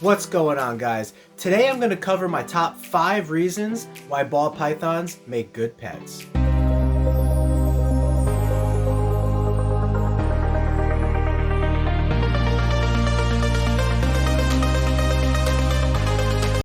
What's going on, guys? Today I'm going to cover my top 5 reasons why ball pythons make good pets.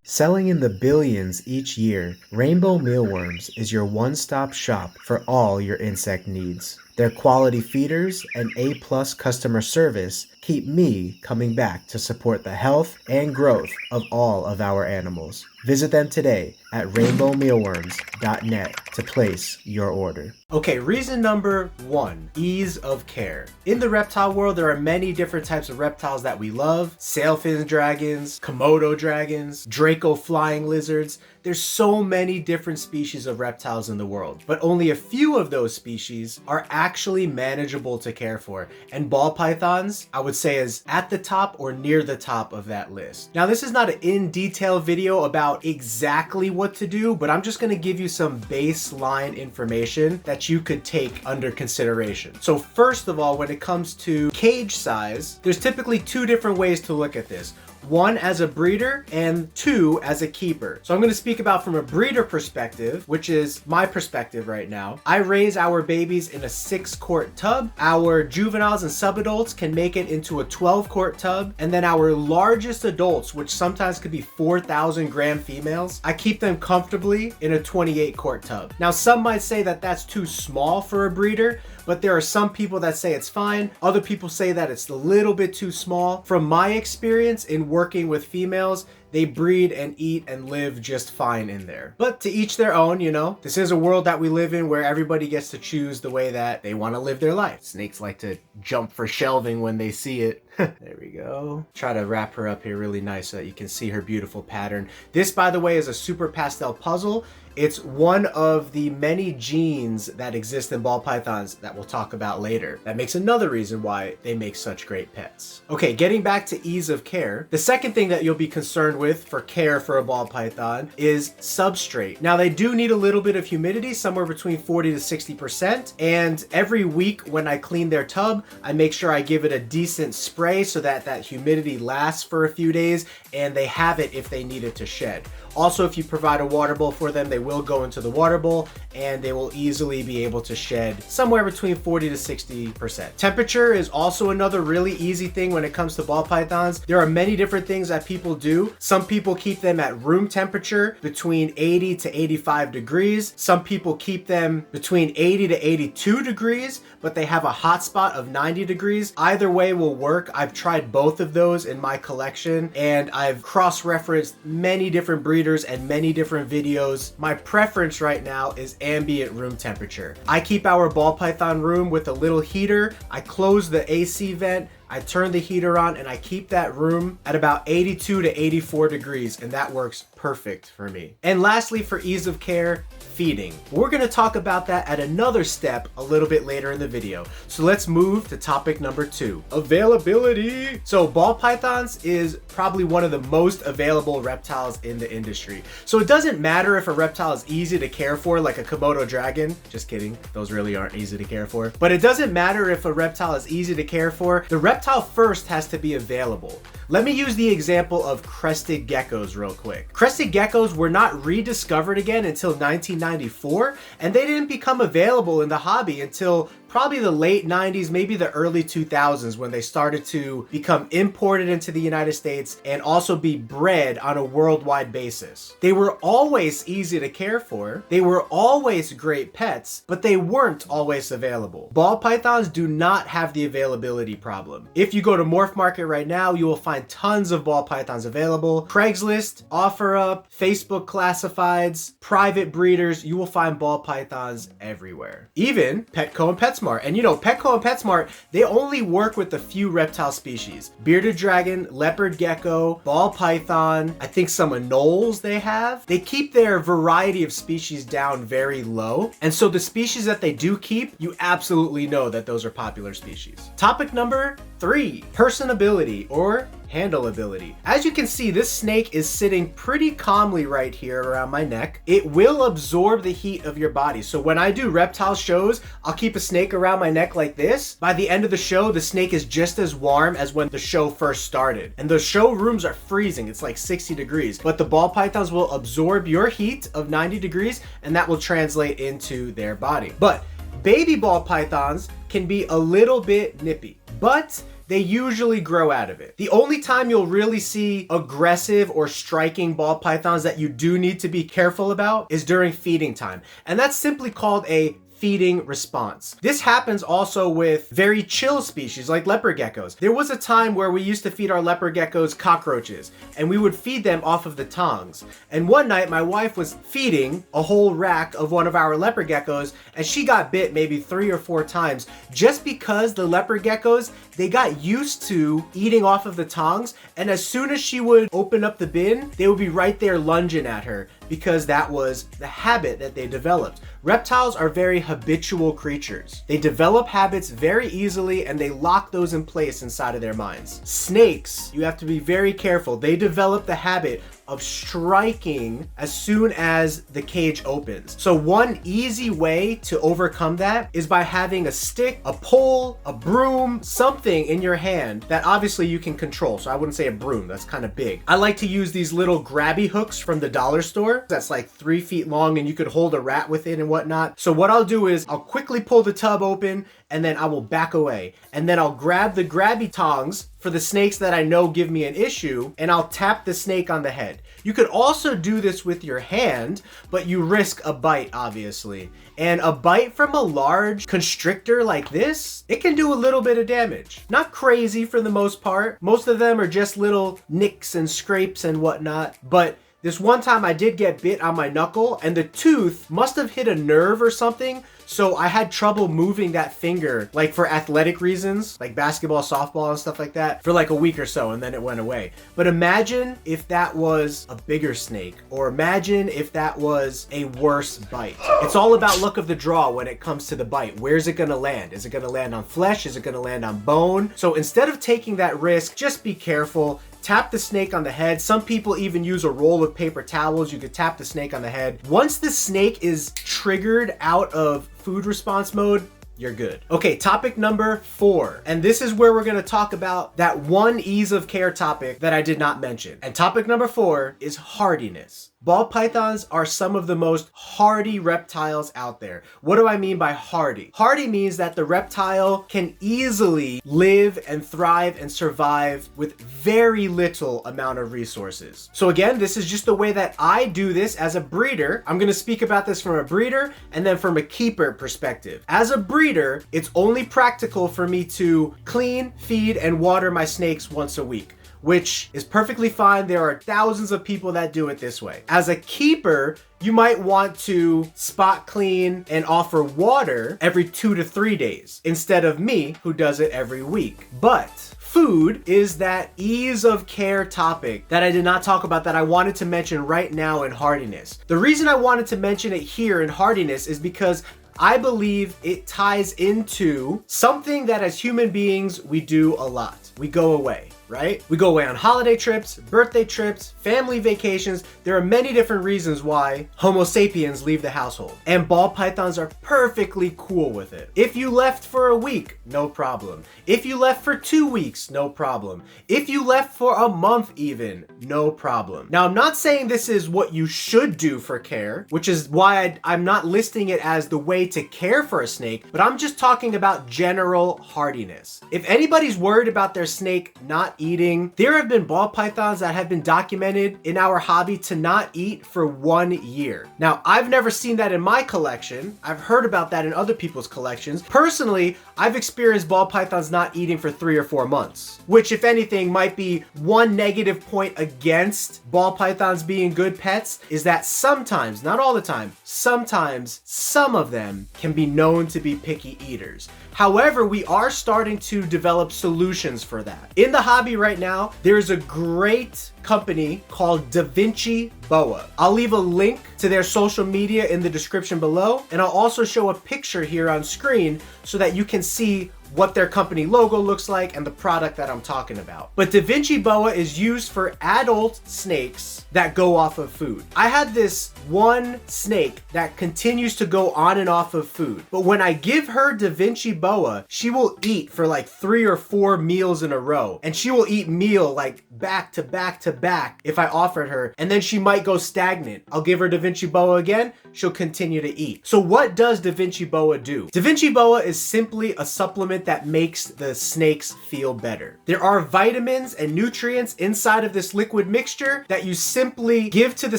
Selling in the billions each year, Rainbow Mealworms is your one-stop shop for all your insect needs. Their quality feeders and A+ customer service keep me coming back to support the health and growth of all of our animals. Visit them today at rainbowmealworms.net to place your order. Okay, reason number 1, ease of care. In the reptile world, there are many different types of reptiles that we love. Sailfin dragons, Komodo dragons, Draco flying lizards. There's so many different species of reptiles in the world, but only a few of those species are actually manageable to care for. And ball pythons, I would say, is at the top or near the top of that list. Now, this is not an in-detail video about exactly what to do, but I'm just gonna give you some baseline information that you could take under consideration. So first of all, when it comes to cage size, there's typically 2 different ways to look at this. 1 as a breeder and 2 as a keeper. So I'm going to speak about from a breeder perspective, which is my perspective right now. I raise our babies in a 6-quart tub. Our juveniles and subadults can make it into a 12-quart tub. And then our largest adults, which sometimes could be 4,000 gram females, I keep them comfortably in a 28-quart tub. Now, some might say that that's too small for a breeder, but there are some people that say it's fine. Other people say that it's a little bit too small. From my experience in working with females, they breed and eat and live just fine in there. But to each their own, you know. This is a world that we live in where everybody gets to choose the way that they want to live their life. Snakes like to jump for shelving when they see it. There we go. Try to wrap her up here really nice so that you can see her beautiful pattern. This, by the way, is a super pastel puzzle. It's one of the many genes that exist in ball pythons that we'll talk about later. That makes another reason why they make such great pets. Okay, getting back to ease of care. The second thing that you'll be concerned with for care for a ball python is substrate. Now, they do need a little bit of humidity, somewhere between 40 to 60%. And every week when I clean their tub, I make sure I give it a decent spray so that that humidity lasts for a few days and they have it if they need it to shed. Also, if you provide a water bowl for them, they will go into the water bowl and they will easily be able to shed somewhere between 40 to 60%. Temperature is also another really easy thing when it comes to ball pythons. There are many different things that people do. Some people keep them at room temperature between 80 to 85 degrees. Some people keep them between 80 to 82 degrees, but they have a hot spot of 90 degrees. Either way will work. I've tried both of those in my collection and I've cross-referenced many different breeds and many different videos. My preference right now is ambient room temperature. I keep our ball python room with a little heater. I close the AC vent, I turn the heater on, and I keep that room at about 82 to 84 degrees, and that works perfect for me. And lastly, for ease of care, feeding. We're going to talk about that at another step a little bit later in the video. So let's move to topic number 2, availability. So ball pythons is probably one of the most available reptiles in the industry. So it doesn't matter if a reptile is easy to care for, like a Komodo dragon. Just kidding, those really aren't easy to care for. But it doesn't matter if a reptile is easy to care for. The reptile first has to be available. Let me use the example of crested geckos real quick. Crested geckos were not rediscovered again until 1994, and they didn't become available in the hobby until probably the late 90s, maybe the early 2000s, when they started to become imported into the United States and also be bred on a worldwide basis. They were always easy to care for. They were always great pets, but they weren't always available. Ball pythons do not have the availability problem. If you go to Morph Market right now, you will find tons of ball pythons available. Craigslist, OfferUp, Facebook classifieds, private breeders, you will find ball pythons everywhere. Even Petco and PetSmart. And you know, Petco and PetSmart, they only work with a few reptile species. Bearded dragon, leopard gecko, ball python, I think some anoles they have. They keep their variety of species down very low. And so the species that they do keep, you absolutely know that those are popular species. Topic number 3, personability or handle ability. As you can see, this snake is sitting pretty calmly right here around my neck. It will absorb the heat of your body. So when I do reptile shows, I'll keep a snake around my neck like this. By the end of the show, the snake is just as warm as when the show first started. And the show rooms are freezing. It's like 60 degrees. But the ball pythons will absorb your heat of 90 degrees, and that will translate into their body. But baby ball pythons can be a little bit nippy, but they usually grow out of it. The only time you'll really see aggressive or striking ball pythons that you do need to be careful about is during feeding time. And that's simply called a feeding response. This happens also with very chill species like leopard geckos. There was a time where we used to feed our leopard geckos cockroaches, and we would feed them off of the tongs. And one night my wife was feeding a whole rack of one of our leopard geckos, and she got bit maybe 3 or 4 times just because the leopard geckos, they got used to eating off of the tongs, and as soon as she would open up the bin, they would be right there lunging at her because that was the habit that they developed. Reptiles are very habitual creatures. They develop habits very easily, and they lock those in place inside of their minds. Snakes, you have to be very careful. They develop the habit of striking as soon as the cage opens. So one easy way to overcome that is by having a stick, a pole, a broom, something in your hand that obviously you can control. So I wouldn't say a broom, that's kind of big. I like to use these little grabby hooks from the dollar store that's like 3 feet long, and you could hold a rat with it and whatnot. So what I'll do is I'll quickly pull the tub open, and then I will back away. And then I'll grab the grabby tongs for the snakes that I know give me an issue, and I'll tap the snake on the head. You could also do this with your hand, but you risk a bite, obviously. And a bite from a large constrictor like this, it can do a little bit of damage. Not crazy for the most part. Most of them are just little nicks and scrapes and whatnot, but this one time I did get bit on my knuckle, and the tooth must have hit a nerve or something, so I had trouble moving that finger, like for athletic reasons, like basketball, softball, and stuff like that, for like a week or so, and then it went away. But imagine if that was a bigger snake, or imagine if that was a worse bite. It's all about luck of the draw when it comes to the bite. Where's it gonna land? Is it gonna land on flesh? Is it gonna land on bone? So instead of taking that risk, just be careful. Tap the snake on the head. Some people even use a roll of paper towels. You could tap the snake on the head. Once the snake is triggered out of food response mode, you're good. Okay, topic number 4. And this is where we're gonna talk about that one ease of care topic that I did not mention. And topic number 4 is hardiness. Ball pythons are some of the most hardy reptiles out there. What do I mean by hardy? Hardy means that the reptile can easily live and thrive and survive with very little amount of resources. So again, this is just the way that I do this as a breeder. I'm gonna speak about this from a breeder and then from a keeper perspective. As a breeder, it's only practical for me to clean, feed, and water my snakes once a week, which is perfectly fine. There are thousands of people that do it this way. As a keeper, you might want to spot clean and offer water every 2 to 3 days instead of me, who does it every week. But food is that ease of care topic that I did not talk about that I wanted to mention right now in hardiness. The reason I wanted to mention it here in hardiness is because I believe it ties into something that as human beings we do a lot. We go away, right? We go away on holiday trips, birthday trips, family vacations. There are many different reasons why Homo sapiens leave the household, and ball pythons are perfectly cool with it. If you left for a week, no problem. If you left for 2 weeks, no problem. If you left for a month even, no problem. Now, I'm not saying this is what you should do for care, which is why I'm not listing it as the way to care for a snake, but I'm just talking about general hardiness. If anybody's worried about their snake not eating, there have been ball pythons that have been documented in our hobby to not eat for 1 year. Now, I've never seen that in my collection. I've heard about that in other people's collections. Personally, I've experienced ball pythons not eating for 3 or 4 months, which if anything might be one negative point against ball pythons being good pets, is that sometimes, not all the time, sometimes some of them can be known to be picky eaters. However, we are starting to develop solutions for that. In the hobby right now, there's a great company called Da Vinci Boa. I'll leave a link to their social media in the description below, and I'll also show a picture here on screen so that you can see what their company logo looks like and the product that I'm talking about. But Da Vinci boa is used for adult snakes that go off of food. I had this one snake that continues to go on and off of food, but when I give her Da Vinci boa, she will eat for like 3 or 4 meals in a row, and she will eat meal like back to back to back if I offered her, and then she might go stagnant. I'll give her Da Vinci boa again, she'll continue to eat. So what does Da Vinci boa do? Da Vinci boa is simply a supplement that makes the snakes feel better. There are vitamins and nutrients inside of this liquid mixture that you simply give to the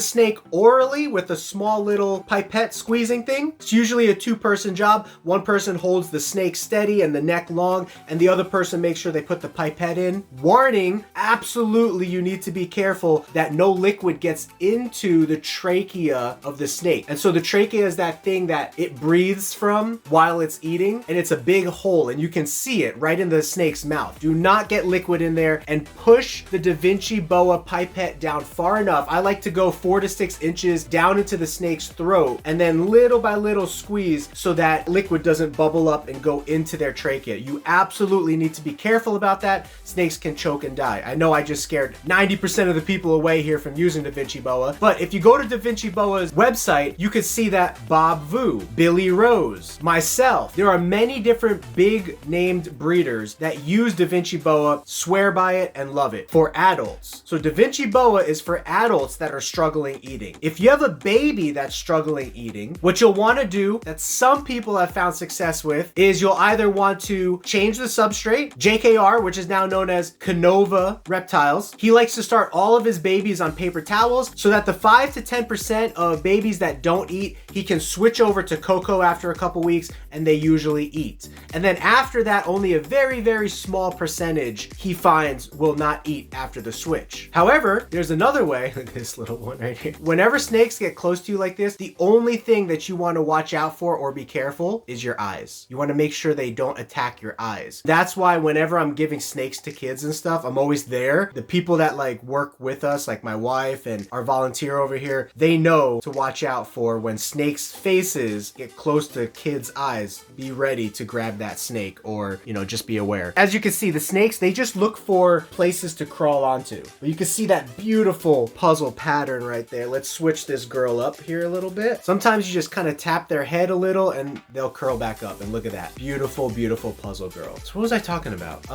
snake orally with a small little pipette squeezing thing. It's usually a 2-person job. One person holds the snake steady and the neck long, and the other person makes sure they put the pipette in. Warning, absolutely you need to be careful that no liquid gets into the trachea of the snake. And so the trachea is that thing that it breathes from while it's eating, and it's a big hole and you can see it right in the snake's mouth. Do not get liquid in there, and push the Da Vinci boa pipette down far enough. I like to go 4 to 6 inches down into the snake's throat, and then little by little squeeze so that liquid doesn't bubble up and go into their trachea. You absolutely need to be careful about that. Snakes can choke and die. I know I just scared 90% of the people away here from using Da Vinci boa, but if you go to Da Vinci boa's website, you could see that Bob Vu, Billy Rose, myself, there are many different big named breeders that use Da Vinci boa, swear by it, and love it for adults. So Da Vinci boa is for adults that are struggling eating. If you have a baby that's struggling eating, what you'll want to do, that some people have found success with, is you'll either want to change the substrate. JKR, which is now known as Canova Reptiles, he likes to start all of his babies on paper towels so that the 5 to 10% of babies that don't eat, he can switch over to cocoa after a couple weeks, and they usually eat. And then after that, only a very, very small percentage he finds will not eat after the switch. However, there's another way, like this little one right here. Whenever snakes get close to you like this, the only thing that you want to watch out for or be careful is your eyes. You want to make sure they don't attack your eyes. That's why whenever I'm giving snakes to kids and stuff, I'm always there. The people that like work with us, like my wife and our volunteer over here, they know to watch out for when snakes' faces get close to kids' eyes. Be ready to grab that snake, or, you know, just be aware. As you can see, the snakes, they just look for places to crawl onto. But you can see that beautiful puzzle pattern right there. Let's switch this girl up here a little bit. Sometimes you just kind of tap their head a little and they'll curl back up, and look at that. Beautiful, beautiful puzzle girl. So what was I talking about?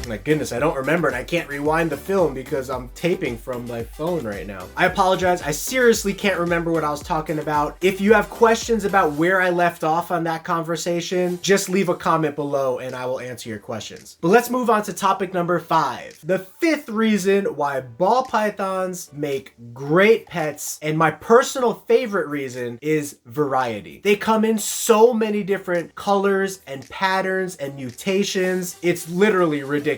My goodness, I don't remember, and I can't rewind the film because I'm taping from my phone right now. I apologize. I seriously can't remember what I was talking about. If you have questions about where I left off on that conversation, just leave a comment below and I will answer your questions. But let's move on to topic number 5. The 5th reason why ball pythons make great pets, and my personal favorite reason, is variety. They come in so many different colors and patterns and mutations. It's literally ridiculous.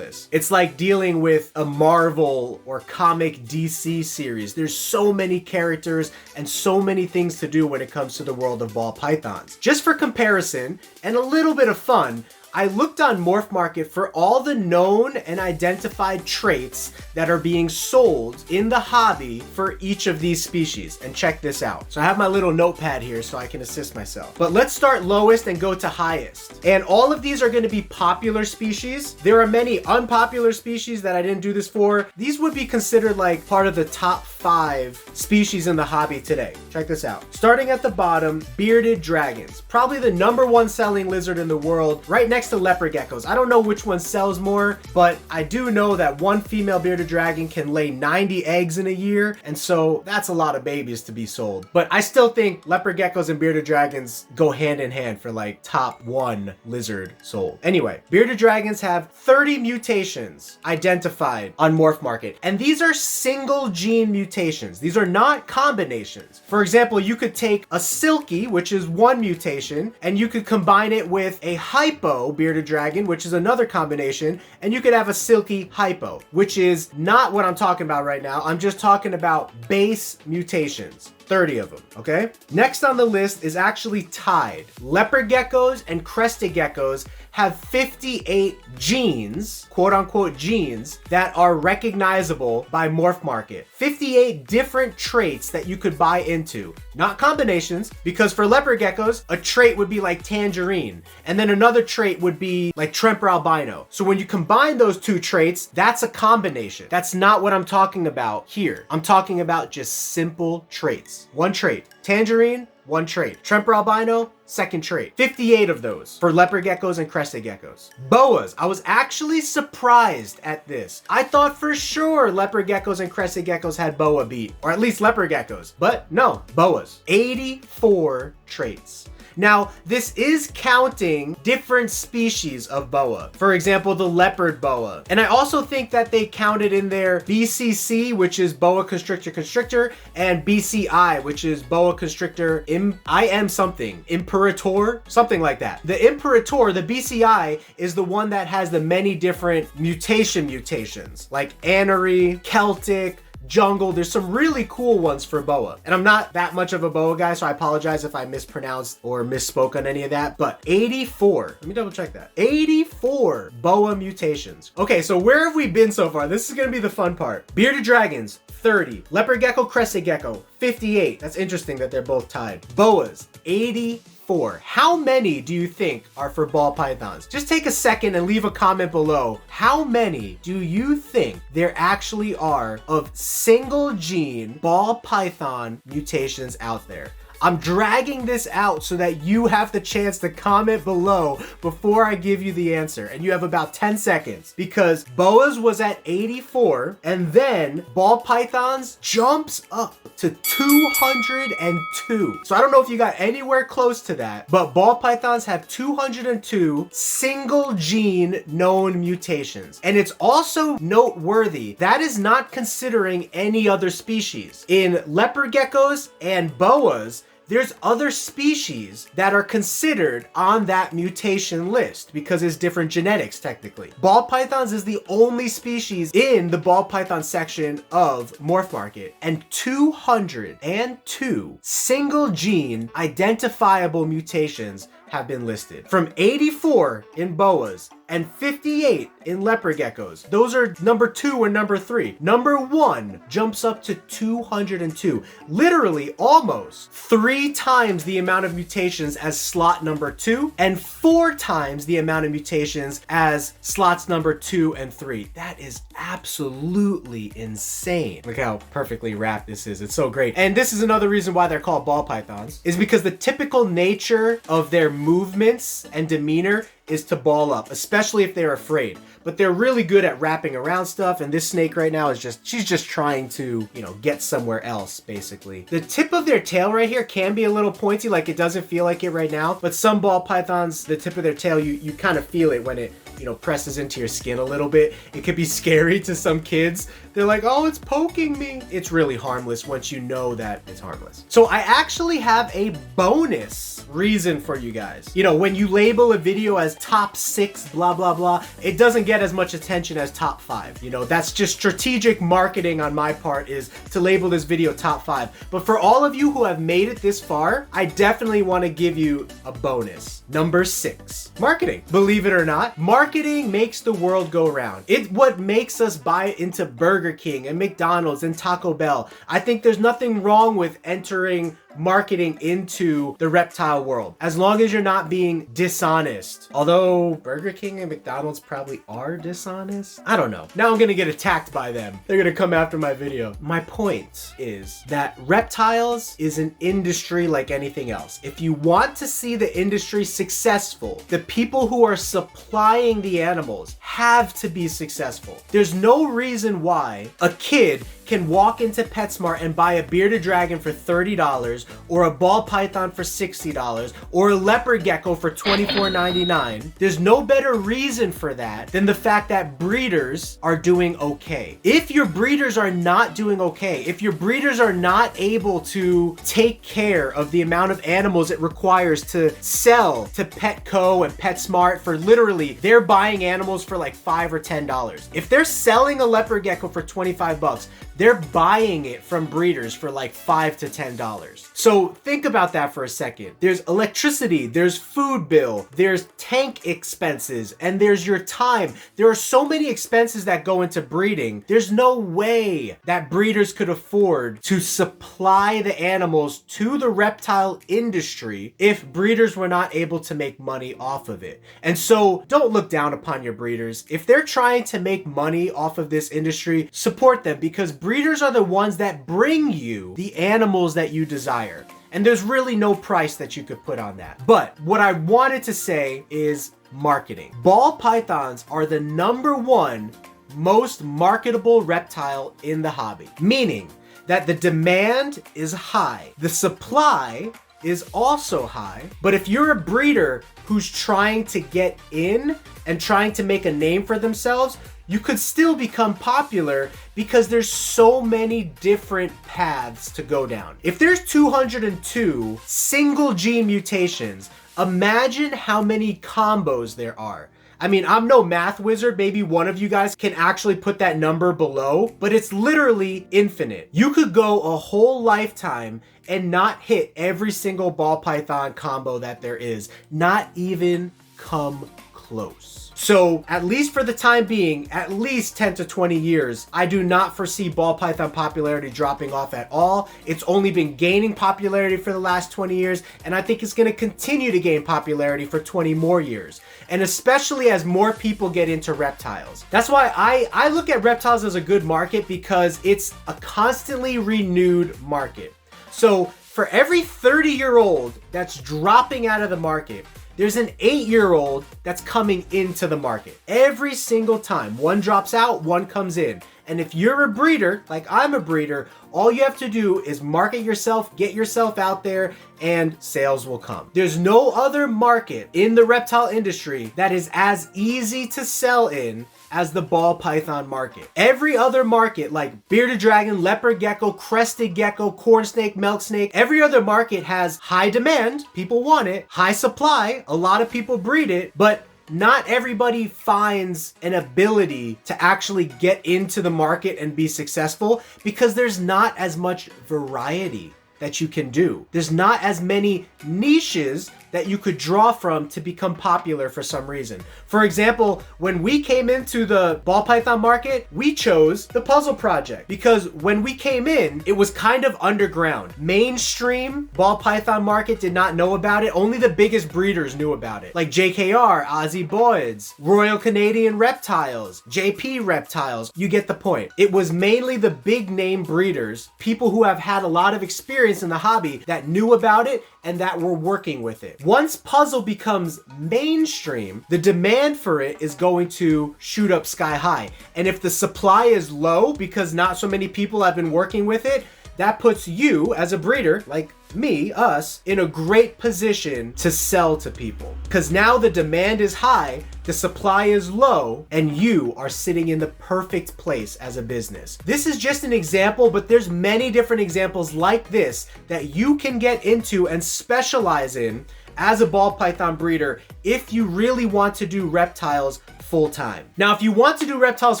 It's like dealing with a Marvel or comic DC series. There's so many characters and so many things to do when it comes to the world of ball pythons. Just for comparison and a little bit of fun, I looked on Morph Market for all the known and identified traits that are being sold in the hobby for each of these species, and check this out. So I have my little notepad here so I can assist myself. But let's start lowest and go to highest. And all of these are going to be popular species. There are many unpopular species that I didn't do this for. These would be considered like part of the top 5 species in the hobby today. Check this out. Starting at the bottom, bearded dragons. Probably the #1 selling lizard in the world, right next to leopard geckos. I don't know which one sells more, but I do know that one female bearded dragon can lay 90 eggs in a year, and so that's a lot of babies to be sold. But I still think leopard geckos and bearded dragons go hand in hand for like top 1 lizard sold. Anyway, bearded dragons have 30 mutations identified on Morph Market, and these are single gene mutations. These are not combinations. For example, you could take a silky, which is 1 mutation, and you could combine it with a hypo bearded dragon, which is another combination, and you could have a silky hypo, which is not what I'm talking about right now. I'm just talking about base mutations. 30 of them, okay? Next on the list is actually tied. Leopard geckos and crested geckos have 58 genes, quote unquote genes, that are recognizable by Morph Market. 58 different traits that you could buy into, not combinations, because for leopard geckos, a trait would be like tangerine, and then another trait would be like Tremper albino. So when you combine those two traits, that's a combination. That's not what I'm talking about here. I'm talking about just simple traits. One trait, tangerine, one trait. Tremper albino, second trait. 58 of those for leopard geckos and crested geckos. Boas. I was actually surprised at this. I thought for sure leopard geckos and crested geckos had boa beat, or at least leopard geckos, but no, boas. 84 traits. Now, this is counting different species of boa. For example, the leopard boa. And I also think that they counted in there BCC, which is boa constrictor constrictor, and BCI, which is boa constrictor imperator, something like that. The imperator, the BCI, is the one that has the many different mutations, like Anery, Celtic, jungle. There's some really cool ones for boa, and I'm not that much of a boa guy, so I apologize if I mispronounced or misspoke on any of that, but 84, let me double check that, 84 boa mutations. Okay, so where have we been so far? This is gonna be the fun part. Bearded dragons, 30. Leopard gecko, crested gecko, 58. That's interesting that they're both tied. Boas, 84. How many do you think are for ball pythons? Just take a second and leave a comment below. How many do you think there actually are of single gene ball python mutations out there? I'm dragging this out so that you have the chance to comment below before I give you the answer. And you have about 10 seconds, because boas was at 84, and then ball pythons jumps up to 202. So I don't know if you got anywhere close to that, but ball pythons have 202 single gene known mutations. And it's also noteworthy that is not considering any other species. In leopard geckos and boas, there's other species that are considered on that mutation list because it's different genetics technically. Ball pythons is the only species in the ball python section of Morph Market, and 202 single gene identifiable mutations have been listed. From 84 in boas and 58 in leopard geckos. Those are number 2 and number 3. Number 1 jumps up to 202. Literally almost 3 times the amount of mutations as slot number 2 and 4 times the amount of mutations as slots number 2 and 3. That is absolutely insane. Look how perfectly wrapped this is. It's so great. And this is another reason why they're called ball pythons, is because the typical nature of their movements and demeanor is to ball up, especially if they're afraid. But they're really good at wrapping around stuff, and this snake right now is she's just trying to, get somewhere else, basically. The tip of their tail right here can be a little pointy, like it doesn't feel like it right now, but some ball pythons, the tip of their tail, you kind of feel it when it, presses into your skin a little bit. It could be scary to some kids. They're like, oh, it's poking me. It's really harmless once you know that it's harmless. So I actually have a bonus reason for you guys. When you label a video as top 6, blah, blah, blah, it doesn't get as much attention as top 5. That's just strategic marketing on my part, is to label this video top 5. But for all of you who have made it this far, I definitely want to give you a bonus. Number 6, marketing. Believe it or not, marketing makes the world go round. It's what makes us buy into Burger King and McDonald's and Taco Bell. I think there's nothing wrong with entering marketing into the reptile world, as long as you're not being dishonest. Although Burger King and McDonald's probably are dishonest. I don't know. Now I'm gonna get attacked by them. They're gonna come after my video. My point is that reptiles is an industry like anything else. If you want to see the industry successful, the people who are supplying the animals have to be successful. There's no reason why a kid can walk into PetSmart and buy a bearded dragon for $30, or a ball python for $60, or a leopard gecko for $24.99. There's no better reason for that than the fact that breeders are doing okay. If your breeders are not doing okay, if your breeders are not able to take care of the amount of animals it requires to sell to Petco and PetSmart for literally, they're buying animals for like $5 or $10. If they're selling a leopard gecko for 25 bucks, they're buying it from breeders for like $5 to $10. So think about that for a second. There's electricity, there's food bill, there's tank expenses, and there's your time. There are so many expenses that go into breeding. There's no way that breeders could afford to supply the animals to the reptile industry if breeders were not able to make money off of it. And so don't look down upon your breeders. If they're trying to make money off of this industry, support them, because breeders are the ones that bring you the animals that you desire. And there's really no price that you could put on that. But what I wanted to say is marketing. Ball pythons are the #1 most marketable reptile in the hobby, meaning that the demand is high. The supply is also high, but if you're a breeder who's trying to get in and trying to make a name for themselves, you could still become popular because there's so many different paths to go down. If there's 202 single gene mutations, imagine how many combos there are. I mean, I'm no math wizard. Maybe one of you guys can actually put that number below, but it's literally infinite. You could go a whole lifetime and not hit every single ball python combo that there is, not even come close. So at least for the time being, at least 10 to 20 years, I do not foresee ball python popularity dropping off at all. It's only been gaining popularity for the last 20 years, and I think it's going to continue to gain popularity for 20 more years. And especially as more people get into reptiles. That's why I look at reptiles as a good market, because it's a constantly renewed market. So for every 30-year-old that's dropping out of the market, there's an 8-year-old that's coming into the market. Every single time. One drops out, one comes in. And if you're a breeder, like I'm a breeder, all you have to do is market yourself, get yourself out there, and sales will come. There's no other market in the reptile industry that is as easy to sell in as the ball python market. Every other market, like bearded dragon, leopard gecko, crested gecko, corn snake, milk snake, every other market has high demand, people want it, high supply, a lot of people breed it, but not everybody finds an ability to actually get into the market and be successful, because there's not as much variety that you can do. There's not as many niches that you could draw from to become popular for some reason. For example, when we came into the ball python market, we chose the puzzle project because when we came in, it was kind of underground. Mainstream ball python market did not know about it. Only the biggest breeders knew about it. Like JKR, Aussie Boyds, Royal Canadian Reptiles, JP Reptiles. You get the point. It was mainly the big name breeders, people who have had a lot of experience in the hobby, that knew about it and that were working with it. Once puzzle becomes mainstream, the demand for it is going to shoot up sky high. And if the supply is low because not so many people have been working with it, that puts you as a breeder, like me, us, in a great position to sell to people. Because now the demand is high, the supply is low, and you are sitting in the perfect place as a business. This is just an example, but there's many different examples like this that you can get into and specialize in as a ball python breeder if you really want to do reptiles full-time. Now, if you want to do reptiles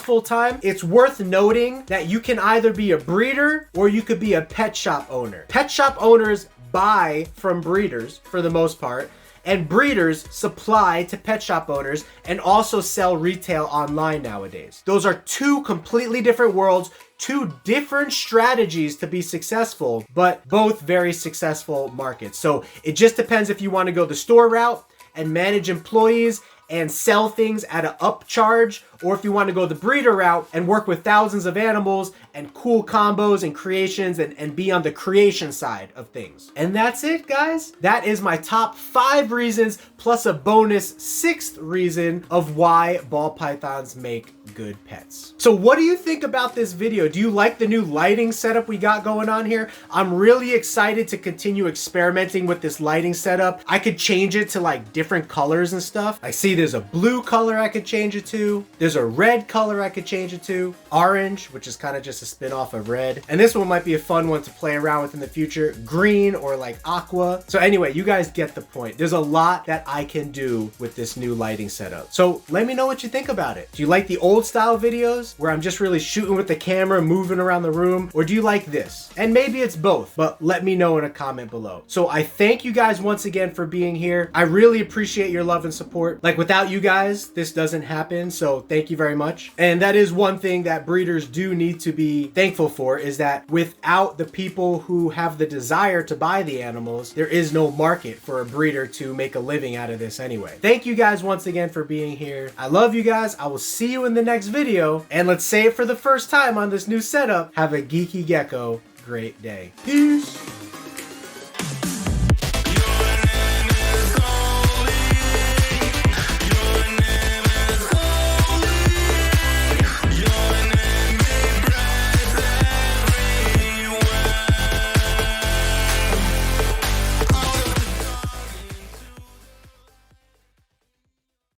full-time, it's worth noting that you can either be a breeder or you could be a pet shop owner. Pet shop owners buy from breeders for the most part, and breeders supply to pet shop owners and also sell retail online nowadays. Those are two completely different worlds, two different strategies to be successful, but both very successful markets. So it just depends if you want to go the store route and manage employees and sell things at an upcharge, or if you want to go the breeder route and work with thousands of animals and cool combos and creations and be on the creation side of things. And that's it, guys. That is my top 5 reasons plus a bonus 6th reason of why ball pythons make good pets. So what do you think about this video? Do you like the new lighting setup we got going on here? I'm really excited to continue experimenting with this lighting setup. I could change it to like different colors and stuff. I see there's a blue color I could change it to. There's a red color I could change it to. Orange, which is kind of just a spin-off of red. And this one might be a fun one to play around with in the future. Green or like aqua. So anyway, you guys get the point. There's a lot that I can do with this new lighting setup. So let me know what you think about it. Do you like the old style videos where I'm just really shooting with the camera, moving around the room? Or do you like this? And maybe it's both, but let me know in a comment below. So I thank you guys once again for being here. I really appreciate your love and support. Like without you guys, this doesn't happen. So thank you very much. And that is one thing that breeders do need to be thankful for, is that without the people who have the desire to buy the animals, there is no market for a breeder to make a living out of this anyway. Thank you guys once again for being here. I love you guys. I will see you in the next video. And let's say it for the first time on this new setup. Have a geeky gecko great day. Peace.